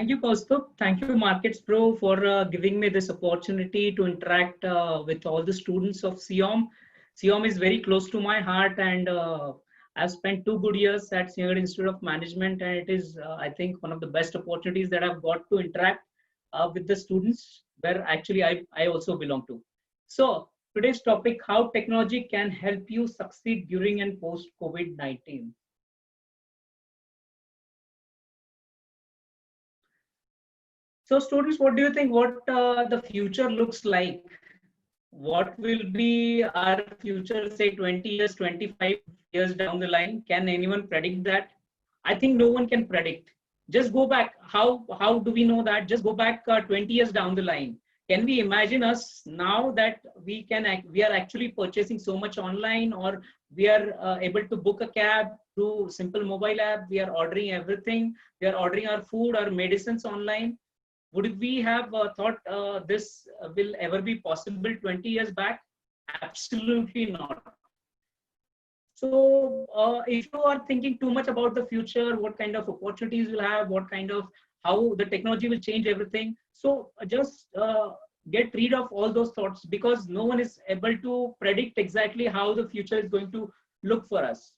Thank you, Kaustubh. Thank you, Markets Pro, for giving me this opportunity to interact with all the students of SIOM. SIOM is very close to my heart, and I've spent 2 good years at Srinagar Institute of Management, and it is, I think, one of the best opportunities that I've got to interact with the students, where actually I also belong to. So, today's topic: how technology can help you succeed during and post COVID-19. So students, what do you think what the future looks like? What will be our future, say 20 years, 25 years down the line? Can anyone predict that? I think no one can predict. Just go back. How do we know that? Just go back 20 years down the line. Can we imagine us now that we are actually purchasing so much online, or we are able to book a cab through simple mobile app? We are ordering everything. We are ordering our food, our medicines online. Would we have thought this will ever be possible 20 years back? Absolutely not. So if you are thinking too much about the future, what kind of opportunities you'll have, how the technology will change everything. So just get rid of all those thoughts, because no one is able to predict exactly how the future is going to look for us.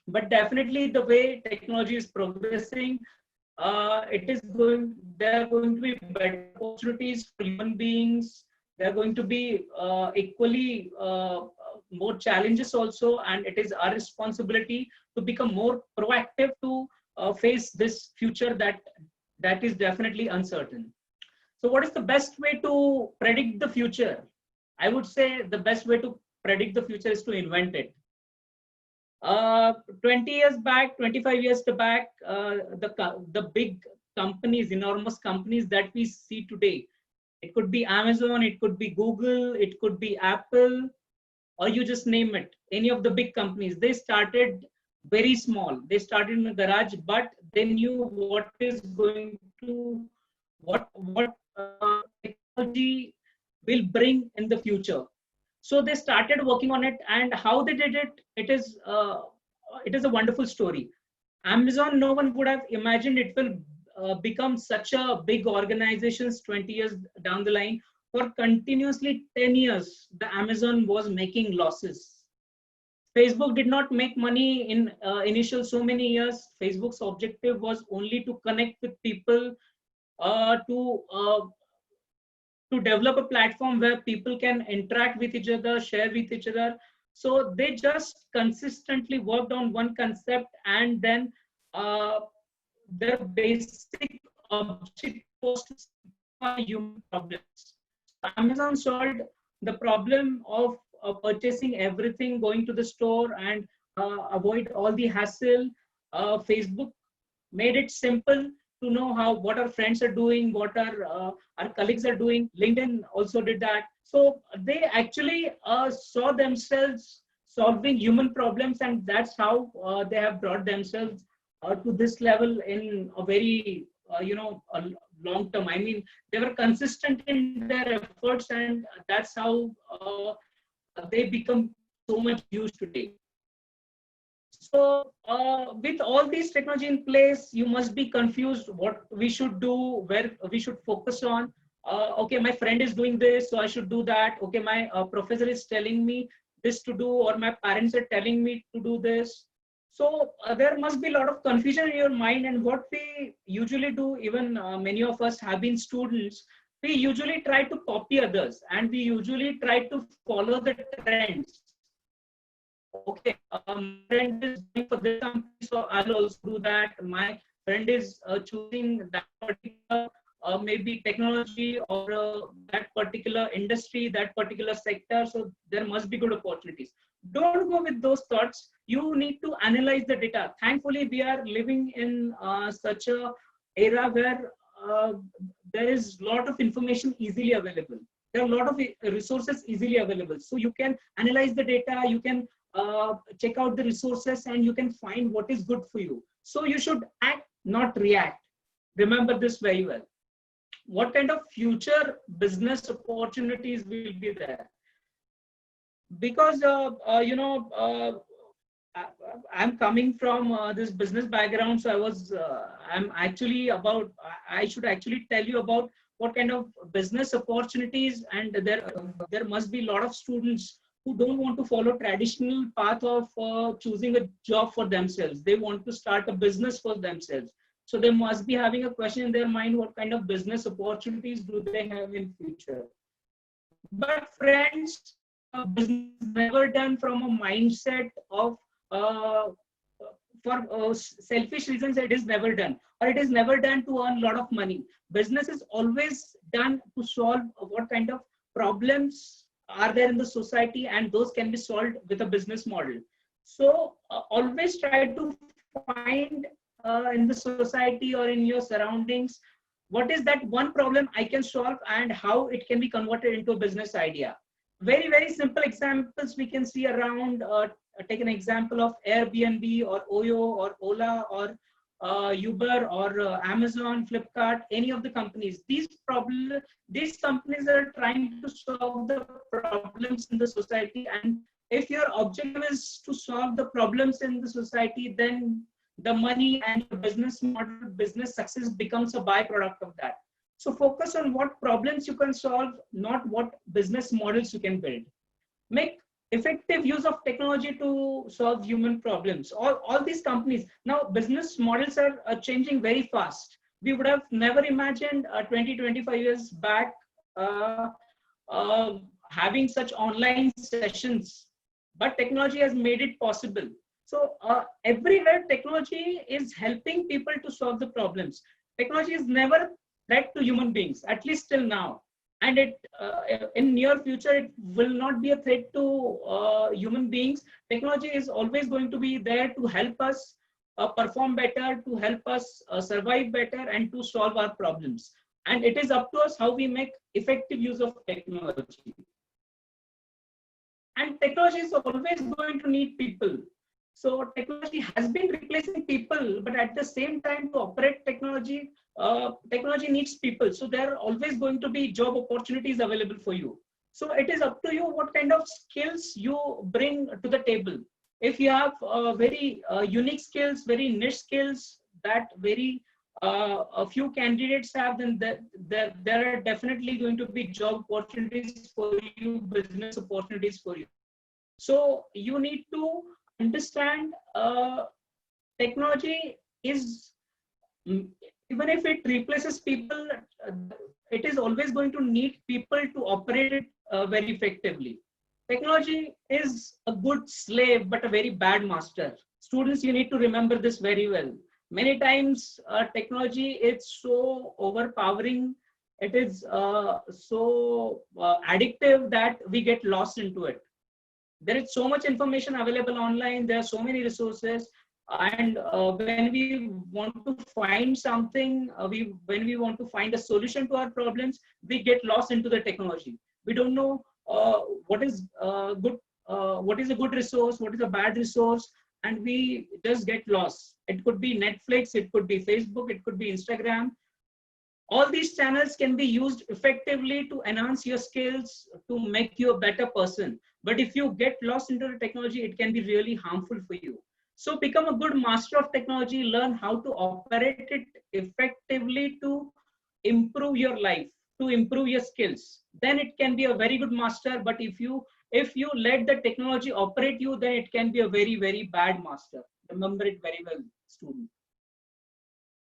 But definitely the way technology is progressing, there are going to be better opportunities for human beings. There are going to be equally more challenges also, and it is our responsibility to become more proactive to face this future that is definitely uncertain. So what is the best way to predict the future? I would say the best way to predict the future is to invent it. 20 years back, 25 years back, the big companies, enormous companies that we see today, it could be Amazon, it could be Google, it could be Apple, or you just name it. Any of the big companies, they started very small. They started in a garage, but they knew what technology will bring in the future. So they started working on it, and how they did it, it is a wonderful story. Amazon, no one would have imagined it will become such a big organization 20 years down the line. For continuously 10 years, the Amazon was making losses. Facebook did not make money in initial so many years. Facebook's objective was only to connect with people, uh, to uh, to develop a platform where people can interact with each other, share with each other. So they just consistently worked on one concept, and then uh, their basic objective was to simplify human problems. So Amazon solved the problem of purchasing everything, going to the store, and avoid all the hassle. Facebook made it simple to know what our friends are doing, what our colleagues are doing. LinkedIn also did that. So they actually saw themselves solving human problems, and that's how they have brought themselves to this level in a very a long term. I mean, they were consistent in their efforts, and that's how they become so much used today. So with all these technology in place, you must be confused what we should do, where we should focus on. Okay, my friend is doing this, so I should do that. Okay, my professor is telling me this to do, or my parents are telling me to do this. So there must be a lot of confusion in your mind. And what we usually do, even many of us have been students, we usually try to copy others, and we usually try to follow the trends. Okay, my friend is going for this company, so I'll also do that. My friend is choosing that particular maybe technology, or that particular industry, that particular sector. So there must be good opportunities. Don't go with those thoughts. You need to analyze the data. Thankfully, we are living in such a era where there is a lot of information easily available. There are a lot of resources easily available. So you can analyze the data, you can check out the resources, and you can find what is good for you. So you should act, not react. Remember this very well. What kind of future business opportunities will be there? Because I'm coming from this business background, so I'm actually about. I should actually tell you about what kind of business opportunities, and there must be a lot of students who don't want to follow traditional path of choosing a job for themselves. They want to start a business for themselves. So they must be having a question in their mind: what kind of business opportunities do they have in future? But friends, business is never done from a mindset of uh, for selfish reasons. It is never done, or it is never done to earn a lot of money. Business is always done to solve what kind of problems are there in the society, and those can be solved with a business model. So always try to find in the society or in your surroundings what is that one problem I can solve and how it can be converted into a business idea. Very, very simple examples we can see around. Take an example of Airbnb or Oyo or Ola or Uber or Amazon, Flipkart, any of the companies. These companies are trying to solve the problems in the society. And if your objective is to solve the problems in the society, then the money and the business model, business success becomes a byproduct of that. So focus on what problems you can solve, not what business models you can build. Make effective use of technology to solve human problems. All these companies, now business models are changing very fast. We would have never imagined 20, 25 years back uh, uh, having such online sessions, but technology has made it possible. So everywhere technology is helping people to solve the problems. Technology is never a threat to human beings, at least till now. And it in near future, it will not be a threat to human beings. Technology is always going to be there to help us perform better, to help us survive better, and to solve our problems. And it is up to us how we make effective use of technology. And technology is always going to need people. So technology has been replacing people, but at the same time, to operate technology, technology needs people. So there are always going to be job opportunities available for you. So it is up to you what kind of skills you bring to the table. If you have very unique skills, very niche skills that very a few candidates have, then there are definitely going to be job opportunities for you, business opportunities for you. So you need to understand technology is, mm, even if it replaces people, it is always going to need people to operate it very effectively. Technology is a good slave, but a very bad master. Students, you need to remember this very well. Many times, technology is so overpowering, it is so addictive that we get lost into it. There is so much information available online, there are so many resources, and when we want to find something, when we want to find a solution to our problems, we get lost into the technology. We don't know what is good, what is a good resource, what is a bad resource, and we just get lost. It could be Netflix, it could be Facebook, it could be Instagram. All these channels can be used effectively to enhance your skills, to make you a better person. But if you get lost into the technology, it can be really harmful for you. So become a good master of technology, learn how to operate it effectively to improve your life, to improve your skills. Then it can be a very good master. But if you let the technology operate you, then it can be a very, very bad master. Remember it very well, student.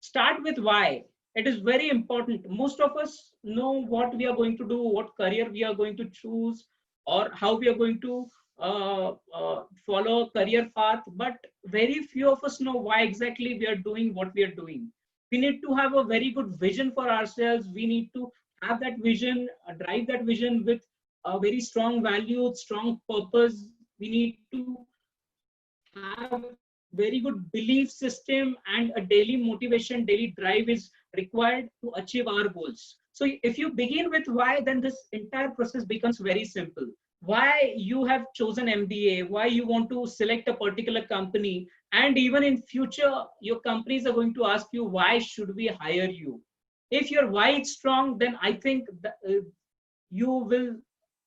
Start with why. It is very important. Most of us know what we are going to do, what career we are going to choose, or how we are going to follow a career path, but very few of us know why exactly we are doing what we are doing. We need to have a very good vision for ourselves. We need to have that vision, drive that vision with a very strong value, strong purpose. We need to have very good belief system, and a daily motivation, daily drive is required to achieve our goals. So if you begin with why, then this entire process becomes very simple. Why you have chosen MBA, why you want to select a particular company, and even in future, your companies are going to ask you, why should we hire you? If your why is strong, then I think that, you will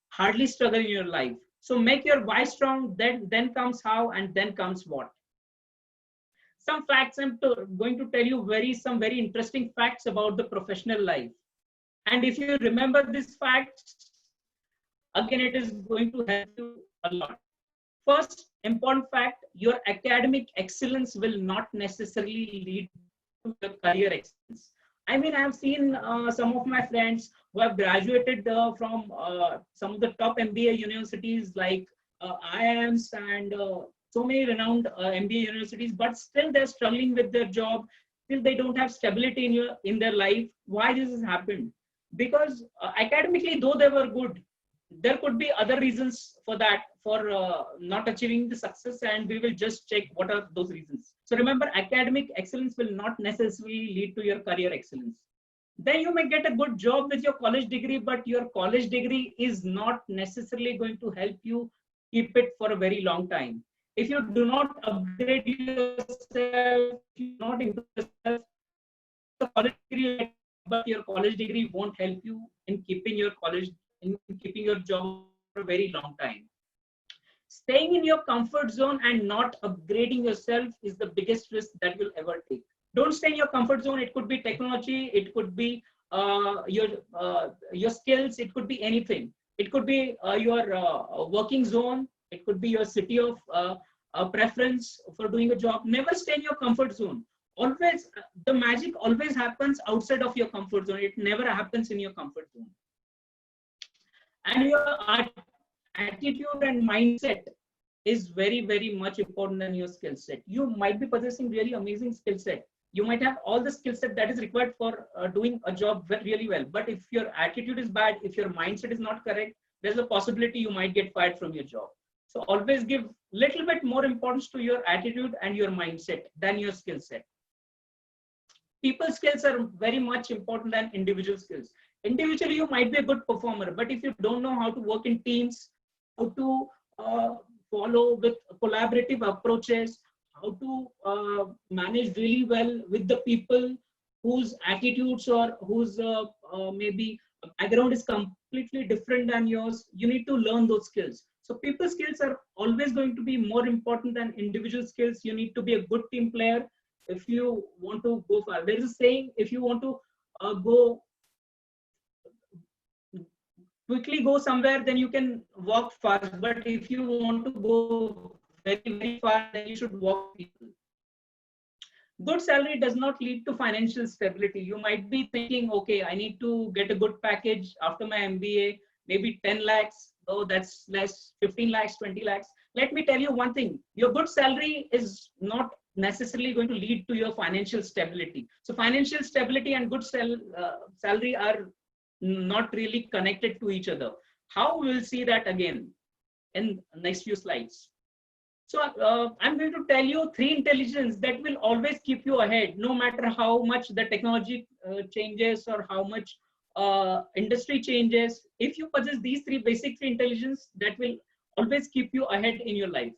hardly struggle in your life. So make your why strong, then comes how, and then comes what. Some facts going to tell you some very interesting facts about the professional life. And if you remember these facts, again, it is going to help you a lot. First important fact, your academic excellence will not necessarily lead to your career excellence. I mean, I've seen some of my friends who have graduated from some of the top MBA universities like IIMs and so many renowned MBA universities, but still they're struggling with their job. Still, they don't have stability in their life. Why this has happened? Because academically, though they were good, there could be other reasons for that, for not achieving the success, and we will just check what are those reasons. So remember, academic excellence will not necessarily lead to your career excellence. Then you may get a good job with your college degree, but your college degree is not necessarily going to help you keep it for a very long time. If you do not upgrade yourself, you not improve yourself, the college degree, but your college degree won't help you in keeping your job for a very long time. Staying in your comfort zone and not upgrading yourself is the biggest risk that you'll ever take. Don't stay in your comfort zone. It could be technology, it could be your skills, it could be anything. It could be your working zone, it could be your city of preference for doing a job. Never stay in your comfort zone. Always, the magic always happens outside of your comfort zone. It never happens in your comfort zone. And your attitude and mindset is very, very much important than your skill set. You might be possessing really amazing skill set. You might have all the skill set that is required for doing a job really well. But if your attitude is bad, if your mindset is not correct, there's a possibility you might get fired from your job. So always give little bit more importance to your attitude and your mindset than your skill set. People skills are very much important than individual skills. Individually, you might be a good performer, but if you don't know how to work in teams, how to follow with collaborative approaches, how to manage really well with the people whose attitudes or whose maybe background is completely different than yours, you need to learn those skills. So people skills are always going to be more important than individual skills. You need to be a good team player if you want to go far. There is a saying, if you want to quickly go somewhere, then you can walk fast. But if you want to go very, very far, then you should walk people. Good salary does not lead to financial stability. You might be thinking, okay, I need to get a good package after my MBA, maybe 10 lakhs. Oh, that's less, 15 lakhs, 20 lakhs. Let me tell you one thing. Your good salary is not necessarily going to lead to your financial stability. So financial stability and good salary are not really connected to each other. How we'll see that again in next few slides. So I'm going to tell you 3 intelligence that will always keep you ahead, no matter how much the technology changes or how much industry changes. If you possess these 3 basic intelligence, that will always keep you ahead in your life.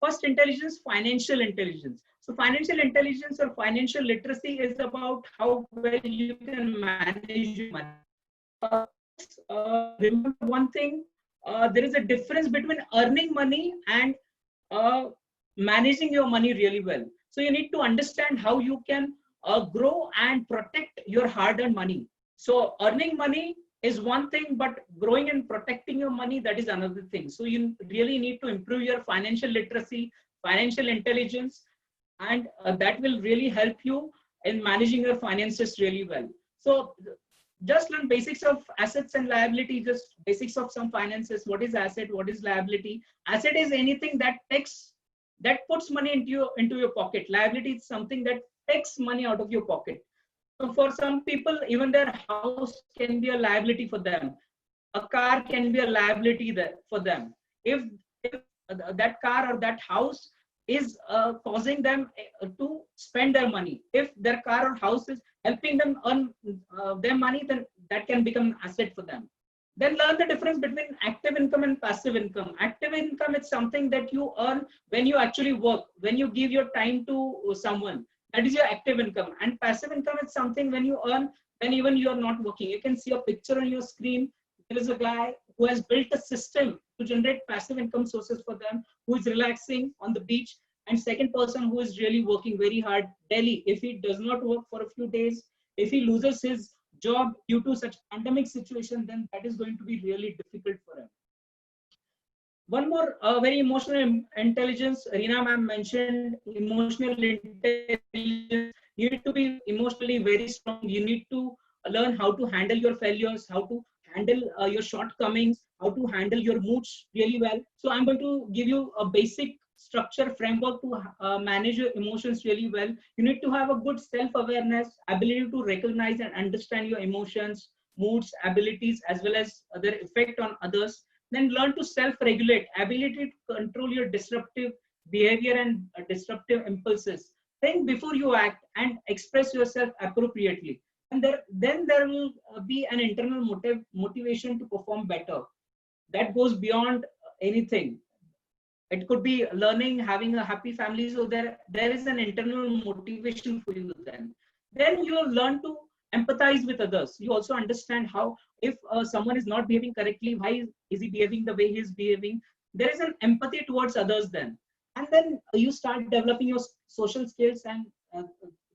First intelligence, financial intelligence. So financial intelligence or financial literacy is about how well you can manage your money. Remember one thing, there is a difference between earning money and managing your money really well. So you need to understand how you can grow and protect your hard-earned money. So earning money is one thing, but growing and protecting your money, that is another thing. So you really need to improve your financial literacy, financial intelligence, and that will really help you in managing your finances really well. So just learn basics of assets and liability, just basics of some finances. What is asset? What is liability? Asset is anything that puts money into your pocket. Liability is something that takes money out of your pocket. So for some people, even their house can be a liability for them. A car can be a liability for them. If that car or that house is causing them to spend their money, if their car or house is helping them earn their money, then that can become an asset for them. Then learn the difference between active income and passive income. Active income is something that you earn when you actually work, when you give your time to someone. That is your active income. And passive income is something when you earn when even you are not working. You can see a picture on your screen. there is a guy who has built a system to generate passive income sources for them, who is relaxing on the beach. And second person who is really working very hard, Delhi. If he does not work for a few days, if he loses his job due to such pandemic situation, then that is going to be really difficult for him. One more very emotional intelligence, Reena ma'am mentioned emotional intelligence. You need to be emotionally very strong. You need to learn how to handle your failures, how to handle your shortcomings, how to handle your moods really well. So I'm going to give you a basic structure framework to manage your emotions really well. You need to have a good self-awareness, ability to recognize and understand your emotions, moods, abilities, as well as their effect on others. Then learn to self-regulate, ability to control your disruptive behavior and disruptive impulses. Think before you act and express yourself appropriately. And then there will be an internal motivation to perform better. That goes beyond anything. It could be learning, having a happy family. So there is an internal motivation for you then. Then you learn to empathize with others. You also understand how, if someone is not behaving correctly, why is he behaving the way he is behaving? There is an empathy towards others then. And then you start developing your social skills, and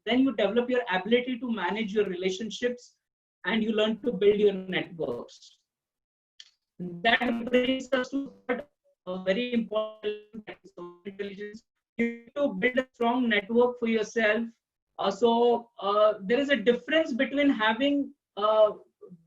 then you develop your ability to manage your relationships, and you learn to build your networks. That brings us to a very important intelligence. You need to build a strong network for yourself. There is a difference between having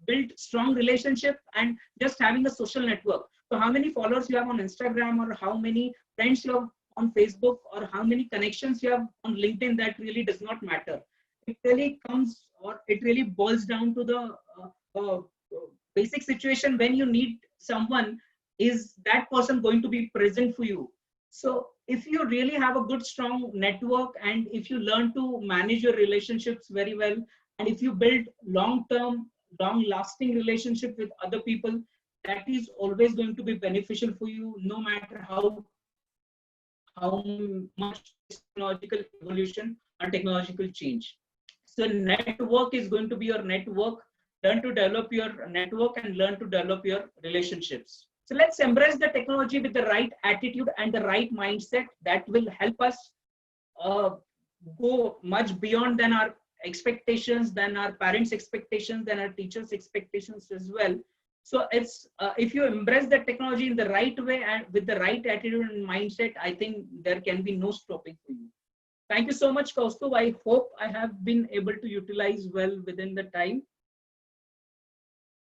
built strong relationship and just having a social network. So how many followers you have on Instagram, or how many friends you have on Facebook, or how many connections you have on LinkedIn, that really does not matter. It really comes, or it really boils down to the basic situation. When you need someone, is that person going to be present for you? So if you really have a good strong network, and if you learn to manage your relationships very well, and if you build long-term, long-lasting relationship with other people, that is always going to be beneficial for you, no matter how much technological evolution or technological change. So network is going to be your network. Learn to develop your network and learn to develop your relationships. So let's embrace the technology with the right attitude and the right mindset. That will help us go much beyond than our expectations, than our parents' expectations, than our teachers' expectations as well. So it's if you embrace the technology in the right way and with the right attitude and mindset, I think there can be no stopping for you. Thank you so much, Kaustubh. I hope I have been able to utilize well within the time.